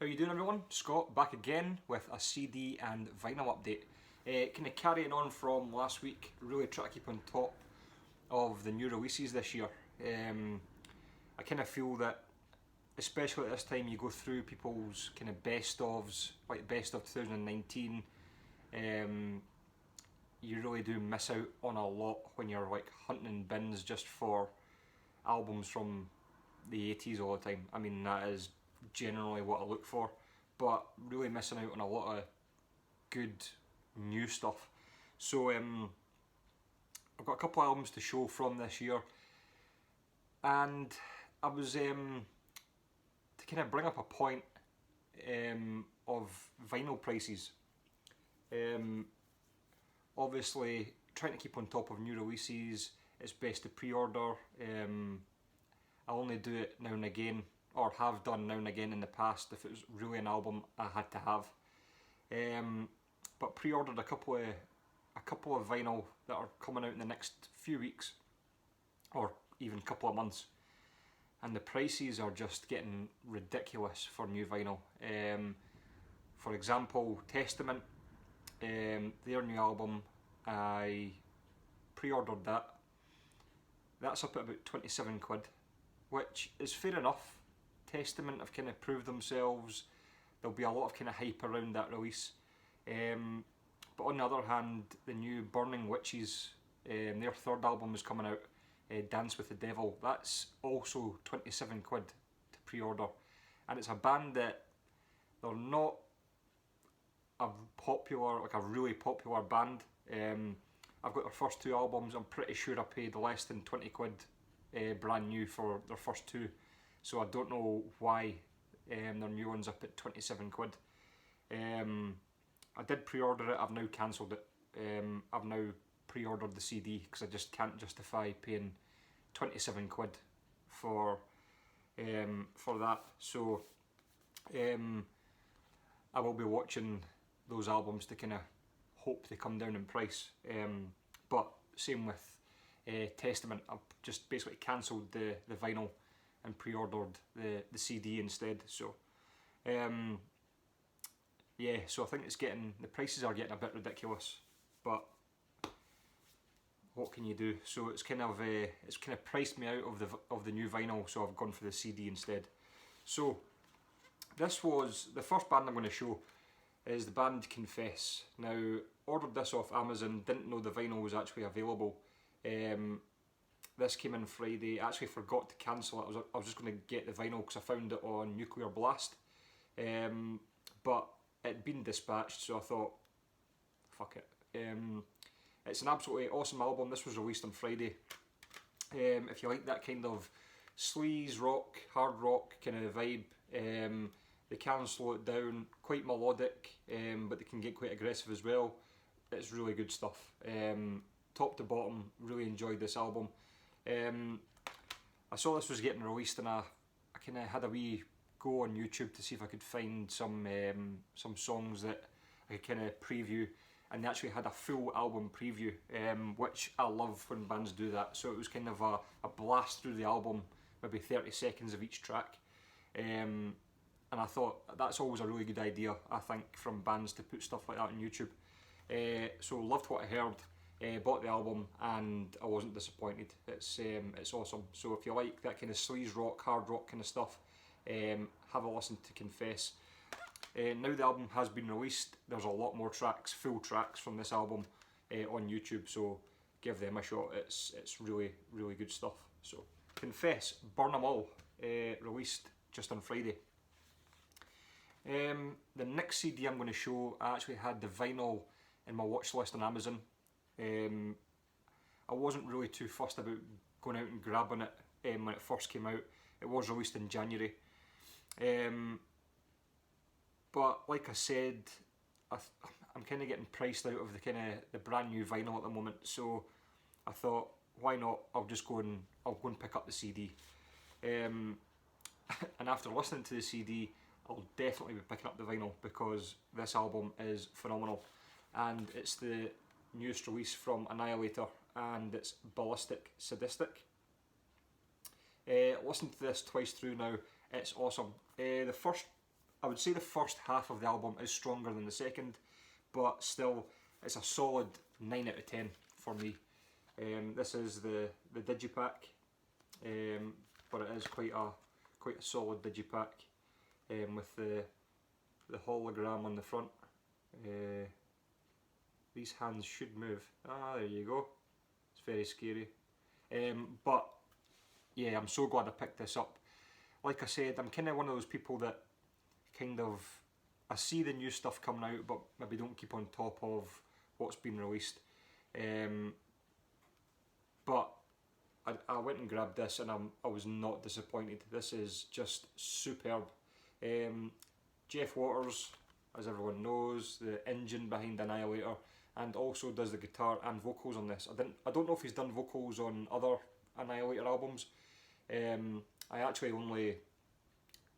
How you doing, everyone? Scott back again with a CD and vinyl update. Kind of carrying on from last week, really try to keep on top of the new releases this year. I kind of feel that, especially at this time, you go through people's kind of best ofs, like best of 2019. You really do miss out on a lot when you're like hunting in bins just for albums from the 80s all the time. I mean, that is generally what I look for, but really missing out on a lot of good new stuff. So I've got a couple of albums to show from this year, and I was to kind of bring up a point of vinyl prices. Obviously, trying to keep on top of new releases, it's best to pre-order. I only do it now and again, or have done now and again in the past if it was really an album I had to have. But pre-ordered a couple of vinyl that are coming out in the next few weeks, or even couple of months, and the prices are just getting ridiculous for new vinyl. For example, Testament, their new album, I pre-ordered that. That's up at about 27 quid, which is fair enough. Testament have kind of proved themselves. There'll be a lot of kind of hype around that release. But on the other hand, the new Burning Witches, their third album is coming out, Dance with the Devil. That's also 27 quid to pre-order, and it's a band that they're not a popular, like a really popular band. I've got their first two albums. I'm pretty sure I paid less than 20 quid brand new for their first two, so I don't know why their new one's up at 27 quid. I did pre-order it. I've now cancelled it. I've now pre-ordered the CD because I just can't justify paying 27 quid for that. So I will be watching those albums to kind of hope they come down in price. But same with Testament. I've just basically cancelled the vinyl and pre-ordered the CD instead. So yeah, so I think the prices are getting a bit ridiculous, but what can you do? So it's kind of priced me out of the new vinyl, so I've gone for the CD instead. So this was the first band I'm going to show, is the band Confess. Now, ordered this off Amazon, didn't know the vinyl was actually available. This came in Friday. I actually forgot to cancel it. I was just going to get the vinyl because I found it on Nuclear Blast, but it'd been dispatched, so I thought, fuck it. It's an absolutely awesome album. This was released on Friday. If you like that kind of sleaze rock, hard rock kind of vibe, they can slow it down, quite melodic, but they can get quite aggressive as well. It's really good stuff. Top to bottom, really enjoyed this album. I saw this was getting released, and I kind of had a wee go on YouTube to see if I could find some songs that I could kind of preview, and they actually had a full album preview, which I love when bands do that. So it was kind of a blast through the album, maybe 30 seconds of each track, and I thought that's always a really good idea, I think, from bands to put stuff like that on YouTube. So loved what I heard, bought the album, and I wasn't disappointed. It's awesome. So if you like that kind of sleaze rock, hard rock kind of stuff, have a listen to Confess. Now the album has been released, there's a lot more tracks, full tracks from this album on YouTube, so give them a shot. It's really, really good stuff. So Confess, Burn 'Em All, released just on Friday. The next CD I'm going to show, I actually had the vinyl in my watch list on Amazon. I wasn't really too fussed about going out and grabbing it when it first came out. It was released in January. But like I said, I'm kind of getting priced out of the brand new vinyl at the moment, so I thought, why not? I'll go and pick up the CD. And after listening to the CD, I'll definitely be picking up the vinyl because this album is phenomenal, and it's the newest release from Annihilator, and it's Ballistic Sadistic. Listened to this twice through now. It's awesome. The first I would say the first half of the album is stronger than the second, but still it's a solid 9 out of 10 for me. This is the digipack, but it is quite a solid digipack, with the hologram on the front. These hands should move. Ah, there you go. It's very scary. But yeah, I'm so glad I picked this up. Like I said, I'm kind of one of those people that I see the new stuff coming out, but maybe don't keep on top of what's been released. But I went and grabbed this, and I was not disappointed. This is just superb. Jeff Waters, as everyone knows, the engine behind Annihilator, and also does the guitar and vocals on this. I don't know if he's done vocals on other Annihilator albums. I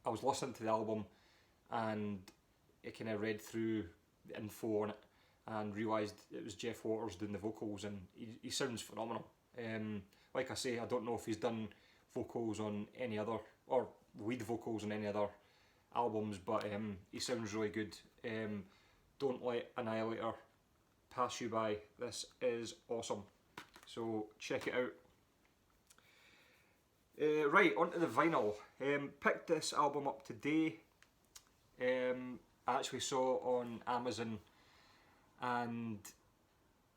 was listening to the album, and I kind of read through the info on it and realised it was Jeff Waters doing the vocals, and he sounds phenomenal. Like I say, I don't know if he's done vocals on any other, or lead vocals on any other albums, but he sounds really good. Don't let Annihilator pass you by. This is awesome, so check it out. Right, onto the vinyl. Picked this album up today. I actually saw it on Amazon, and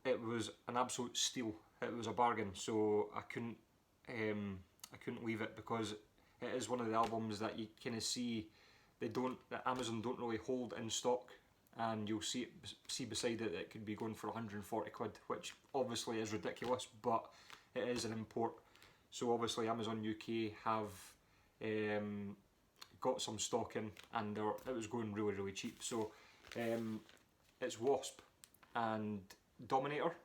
it was an absolute steal. It was a bargain, so I couldn't leave it, because it is one of the albums that you kind of see that Amazon don't really hold in stock, and you'll see beside it that it could be going for 140 quid, which obviously is ridiculous, but it is an import. So obviously Amazon UK have got some stock in, and it was going really cheap. So it's Wasp and Dominator.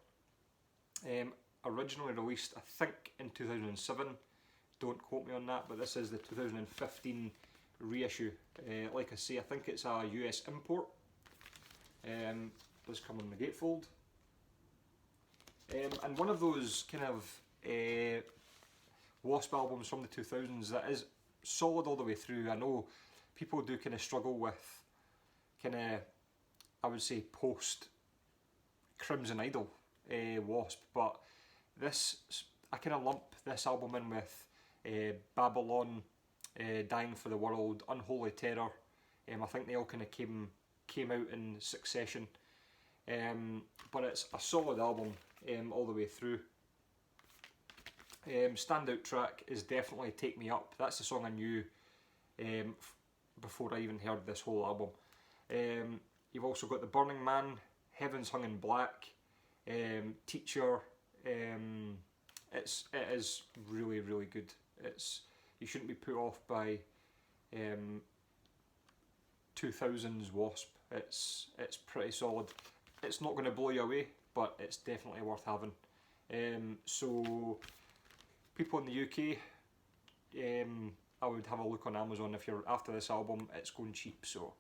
Originally released, I think, in 2007. Don't quote me on that, but this is the 2015 reissue. Like I say, I think it's a US import. Does come on the gatefold. And one of those kind of Wasp albums from the 2000s that is solid all the way through. I know people do kind of struggle with I would say post Crimson Idol Wasp, but I kind of lump this album in with Babylon, Dying for the World, Unholy Terror. I think they all kind of came out in succession, but it's a solid album all the way through. Standout track is definitely Take Me Up. That's the song I knew before I even heard this whole album. You've also got The Burning Man, Heaven's Hung in Black, Teacher. It is really good. You shouldn't be put off by 2000s Wasp. It's pretty solid. It's not going to blow you away, but it's definitely worth having. So people in the UK, I would have a look on Amazon. If you're after this album, it's going cheap, so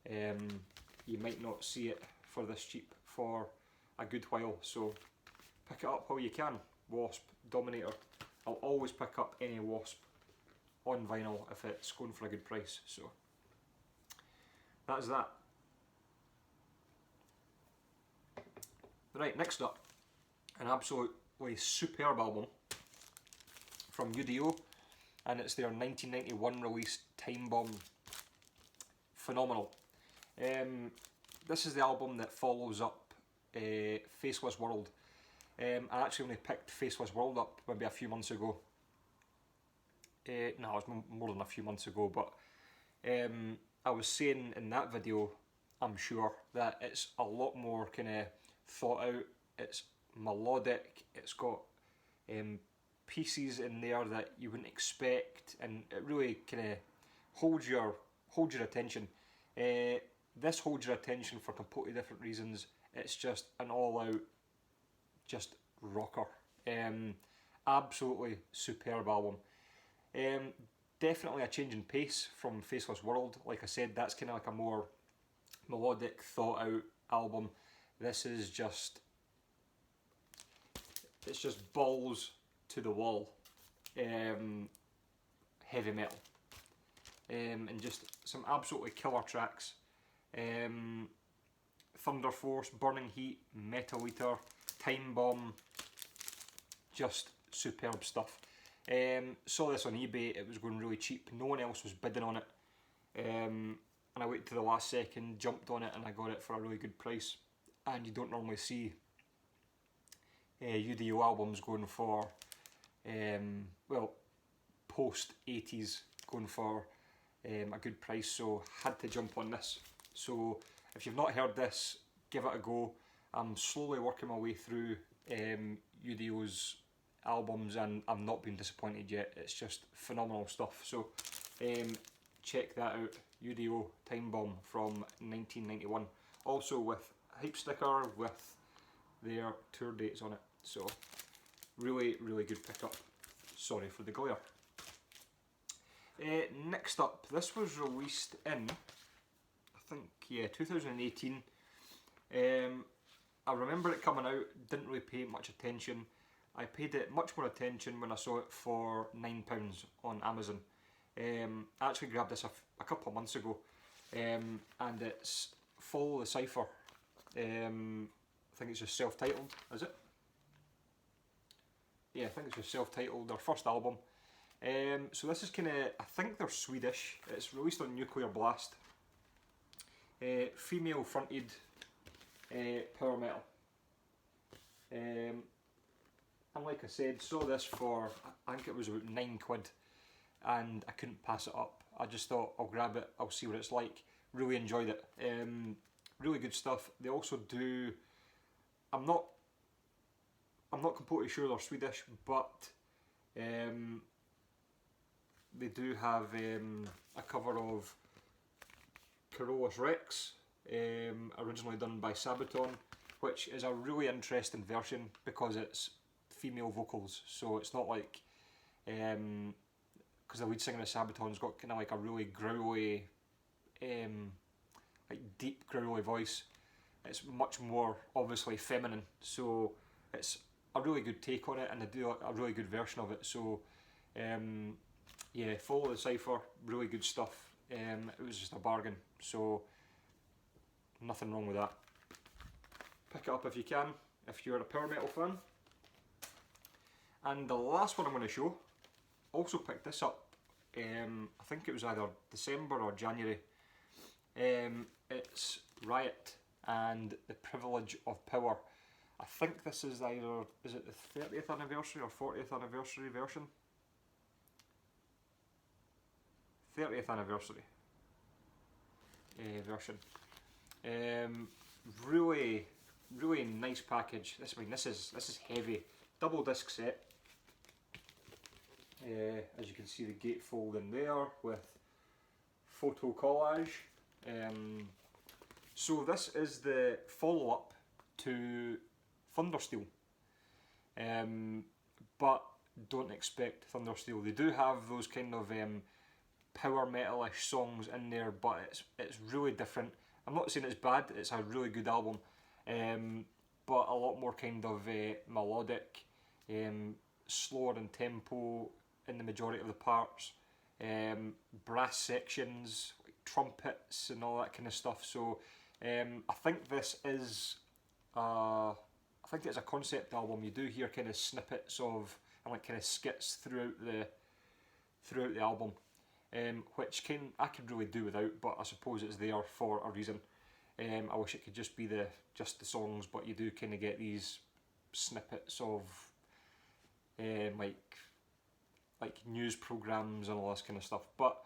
you might not see it for this cheap for a good while, so pick it up while you can. Wasp, Dominator. I'll always pick up any Wasp on vinyl if it's going for a good price, so that's that. Right, next up, an absolutely superb album from UDO, and it's their 1991 release, Time Bomb. Phenomenal. This is the album that follows up Faceless World. I actually only picked Faceless World up maybe a few months ago. No, it was more than a few months ago, but I was saying in that video, I'm sure, that it's a lot more kind of thought out. It's melodic, it's got pieces in there that you wouldn't expect, and it really kind of holds your attention. This holds your attention for completely different reasons. It's just an all-out, just rocker. Absolutely superb album. Definitely a change in pace from Faceless World. Like I said, that's kind of like a more melodic, thought-out album. This is just, it's just balls to the wall heavy metal. and just some absolutely killer tracks. Thunder Force, Burning Heat, Metal Eater, Time Bomb, just superb stuff. Saw this on eBay, it was going really cheap, no one else was bidding on it, and I waited to the last second, jumped on it, and I got it for a really good price. And you don't normally see UDO albums going for, well, post 80s going for a good price, so had to jump on this. So if you've not heard this, give it a go. I'm slowly working my way through UDO's albums and I've not been disappointed yet. It's just phenomenal stuff. So check that out, UDO Time Bomb from 1991. Also with a hype sticker with their tour dates on it. So really, really good pickup. Sorry for the glare. Next up, this was released in, I think, yeah, 2018. I remember it coming out, didn't really pay much attention. I paid it much more attention when I saw it for £9 on Amazon. I actually grabbed this a couple of months ago, and it's Follow the Cypher. I think it's just self-titled, is it? Yeah, I think it's just self-titled, their first album. So this is kind of, I think they're Swedish. It's released on Nuclear Blast. Female fronted power metal. And like I said, saw this for, I think it was about £9, and I couldn't pass it up. I just thought, I'll grab it, I'll see what it's like. Really enjoyed it. Really good stuff. They also do, I'm not completely sure they're Swedish, but they do have a cover of Carolus Rex, originally done by Sabaton, which is a really interesting version because it's female vocals, so it's not like, because the lead singer of Sabaton's got kind of like a really growly, like deep growly voice. It's much more obviously feminine, so it's a really good take on it, and they do a really good version of it. So yeah, Follow the Cypher, really good stuff. It was just a bargain, so nothing wrong with that. Pick it up if you can, if you're a power metal fan. And the last one I'm going to show, also picked this up, I think it was either December or January. It's Riot and the Privilege of Power. I think this is either, is it the 30th anniversary or 40th anniversary version? 30th anniversary version. Really, really nice package. This is heavy. Double disc set. As you can see, the gatefold in there with photo collage. So this is the follow-up to Thundersteel, but don't expect Thundersteel. They do have those kind of power metal-ish songs in there, but it's really different. I'm not saying it's bad, it's a really good album, but a lot more kind of melodic, slower in tempo in the majority of the parts, brass sections, like trumpets and all that kind of stuff. So I think this is I think it's a concept album. You do hear kind of snippets of and like kind of skits throughout the album, which I could really do without, but I suppose it's there for a reason. I wish it could just be just the songs, but you do kind of get these snippets of like news programs and all this kind of stuff. But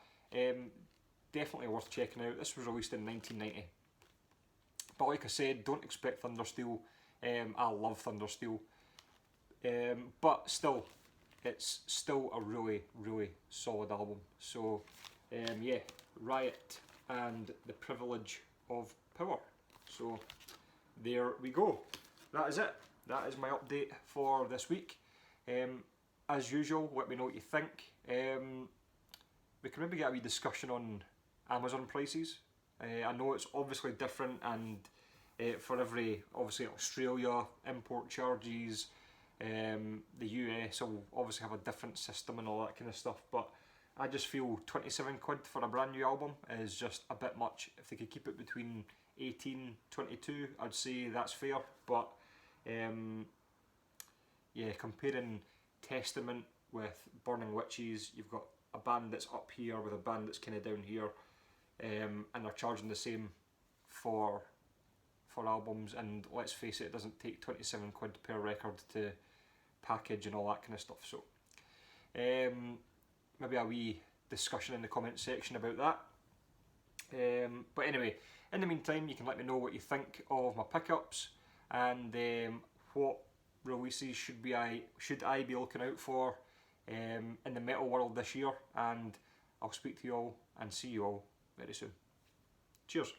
definitely worth checking out. This was released in 1990. But like I said, don't expect Thundersteel. I love Thundersteel, but still, it's still a really, really solid album. So yeah, Riot and the Privilege of Power. So there we go. That is it. That is my update for this week. As usual, let me know what you think. We can maybe get a wee discussion on Amazon prices. I know it's obviously different, and for every, obviously Australia, import charges, the US will obviously have a different system and all that kind of stuff, but I just feel 27 quid for a brand new album is just a bit much. If they could keep it between 18, 22, I'd say that's fair. But yeah, comparing Testament with Burning Witches, you've got a band that's up here with a band that's kind of down here, and they're charging the same for albums, and let's face it, it doesn't take 27 quid per record to package and all that kind of stuff. So maybe a wee discussion in the comment section about that. But anyway, in the meantime, you can let me know what you think of my pickups, and what releases should I be looking out for in the metal world this year. And I'll speak to you all and see you all very soon. Cheers.